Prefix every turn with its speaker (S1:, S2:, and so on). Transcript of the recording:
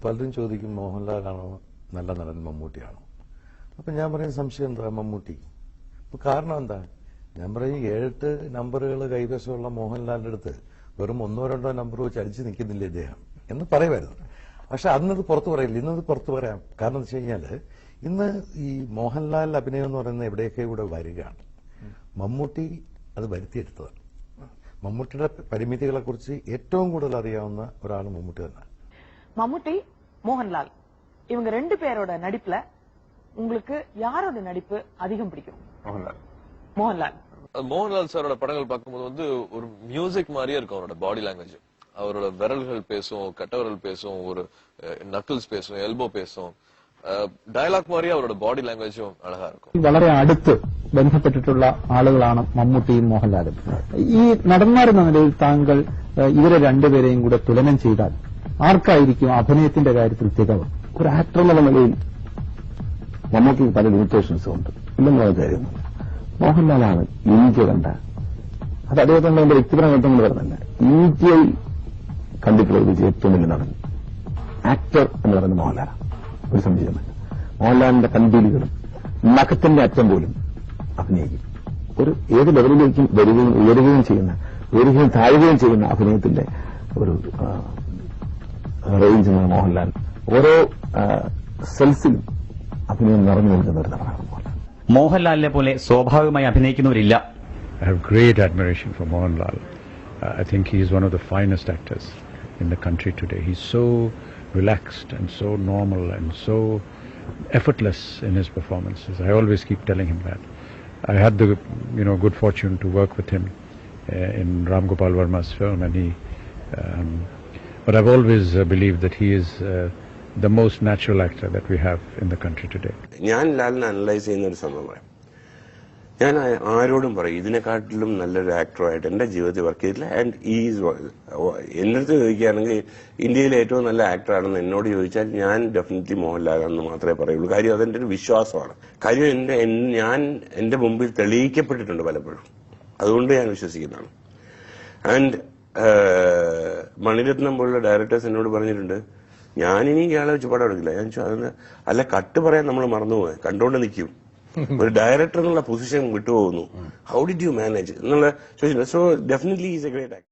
S1: പലരും ചോദിക്കും മോഹൻലാലാണോ നല്ല നടൻ മമ്മൂട്ടിയാണോ. അപ്പൊ ഞാൻ പറയുന്ന സംശയം എന്താ, മമ്മൂട്ടി. അപ്പൊ കാരണം എന്താ, ഞാൻ പറയും 7-8 നമ്പറുകൾ കൈവശമുള്ള മോഹൻലാലിന്റെ അടുത്ത് വെറും 1-2 നമ്പർ വെച്ച് അടിച്ചു നിൽക്കുന്നില്ല ഇദ്ദേഹം എന്ന് പറയുമായിരുന്നു. പക്ഷെ അന്നത് പുറത്തു പറയില്ല, ഇന്നത് പുറത്തു പറയാം. കാരണം എന്ന് വെച്ച് കഴിഞ്ഞാല് ഇന്ന് ഈ മോഹൻലാൽ അഭിനയം എന്ന് പറയുന്നത് എവിടെയൊക്കെ കൂടെ വരികയാണ്. മമ്മൂട്ടി അത് വരുത്തിയെടുത്തതാണ്. മമ്മൂട്ടിയുടെ പരിമിതികളെ കുറിച്ച് ഏറ്റവും കൂടുതൽ അറിയാവുന്ന ഒരാൾ മമ്മൂട്ടി തന്നെ.
S2: மம்முட்டி மோகன்லால் இவங்க 2 பேரோட நடிப்புல உங்களுக்கு யாரோட நடிப்பு அதிகம் பிடிக்கும்? மோகன்லால்.
S3: மோகன்லால் சாரோட படங்கள் பார்க்கும்போது வந்து ஒரு மியூசிக் மாதிரியே இருக்கும். அவரோட பாடி லாங்குவேஜ், அவரோட விரல்கள் பேசும், கட்டவிரல் பேசும், ஒரு நக்கிள்ஸ் பேசும், எல்போ பேசும், ഡയലോഗ് മാറിയ അവരുടെ ബോഡി ലാംഗ്വേജും അഴകാ இருக்கும்.
S4: വളരെ അടുത്ത് ബന്ധപ്പെട്ടിട്ടുള്ള ആളുകളാണ് മമ്മൂട്ടിയും മോഹൻലാലും. ഈ നടന്മാരെന്ന നിലയിൽ താങ്കൾ ഇവരെ രണ്ടുപേരെയും കൂടെ തുലനം ചെയ്താൽ ആർക്കായിരിക്കും അഭിനയത്തിന്റെ കാര്യത്തിൽ തികവ്?
S5: ഒരു ആക്ടർ എന്നുള്ള നിലയിൽ മമ്മൂട്ടിക്ക് പല ലിമിറ്റേഷൻസും ഉണ്ട്, ഇല്ലെന്നുള്ള കാര്യം. മോഹൻലാലാണ് ഇന്ത്യ കണ്ട, അത് അദ്ദേഹത്തിന്റെ എന്റെ വ്യക്തിപരമായ കൊണ്ട് വരുന്നില്ല, ഇന്ത്യയിൽ കണ്ടിട്ടുള്ള ഒരു ഏറ്റവും വലിയ നടൻ ആക്ടർ എന്ന് പറയുന്നത് മോഹൻലാലാണ്. ഒരു സംശയമില്ല. മോഹൻലാലിന്റെ കൺപീലികളും നഖത്തിന്റെ അറ്റം പോലും അഭിനയിക്കും. ഒരു ഏത് ലെവലിലേക്കും വരികയും ഉയരുകയും ചെയ്യുന്ന, ഉയരുകയും താഴുകയും ചെയ്യുന്ന അഭിനയത്തിന്റെ ഒരു റേഞ്ച് മോഹൻലാൽ. ഓരോ സെൽസിലും അഭിനയം നിറഞ്ഞു നിൽക്കുന്ന ഒരു നടനാണ് മോഹൻലാൽ.
S4: മോഹൻലാലിനെ പോലെ സ്വാഭാവികമായി അഭിനയിക്കുന്നവരില്ല.
S6: I have great admiration for Mohanlal. I think he is one of the finest actors in the country today. He's so relaxed and so normal and so effortless in his performances. I always keep telling him that. I had the good fortune to work with him in Ram Gopal Verma's film, and but I've always believed that he is the most natural actor that we have in the country today.
S7: ഞാൻ ലാലിനെ analyse ചെയ്യുന്ന ഒരു സംഭവം ഞാൻ ആരോടും പറയും, ഇതിനെക്കാട്ടിലും നല്ലൊരു ആക്ടറായിട്ട് എന്റെ ജീവിതത്തിൽ വർക്ക് ചെയ്തിട്ടില്ല. ആൻഡ് എന്റെ അടുത്ത് ചോദിക്കുകയാണെങ്കിൽ ഇന്ത്യയിലെ ഏറ്റവും നല്ല ആക്ടറാണെന്ന് എന്നോട് ചോദിച്ചാൽ ഞാൻ ഡെഫിനറ്റ്ലി മോഹൻലാലാണെന്ന് മാത്രമേ പറയുള്ളൂ. കാര്യം അതെന്റെ ഒരു വിശ്വാസമാണ്. കാര്യം ഞാൻ എന്റെ മുമ്പിൽ തെളിയിക്കപ്പെട്ടിട്ടുണ്ട് പലപ്പോഴും, അതുകൊണ്ട് ഞാൻ വിശ്വസിക്കുന്നതാണ്. ആൻഡ് മണിരത്നം പോലുള്ള ഡയറക്ടേഴ്സ് എന്നോട് പറഞ്ഞിട്ടുണ്ട്, ഞാനിനി ഇയാളെ വെച്ച് പടം എടുക്കില്ല. ഞാൻ അതിന് അല്ല, കട്ട് പറയാൻ നമ്മൾ മറന്നുപോയി, കണ്ടോണ്ട് നിൽക്കും. ഒരു ഡയറക്ടർ എന്നുള്ള പൊസിഷൻ വിട്ടുപോകുന്നു. ഹൗ ഡിഡ് യു മാനേജ് എന്നുള്ള ചോദിച്ചിട്ടുണ്ട്. So definitely is a great actor.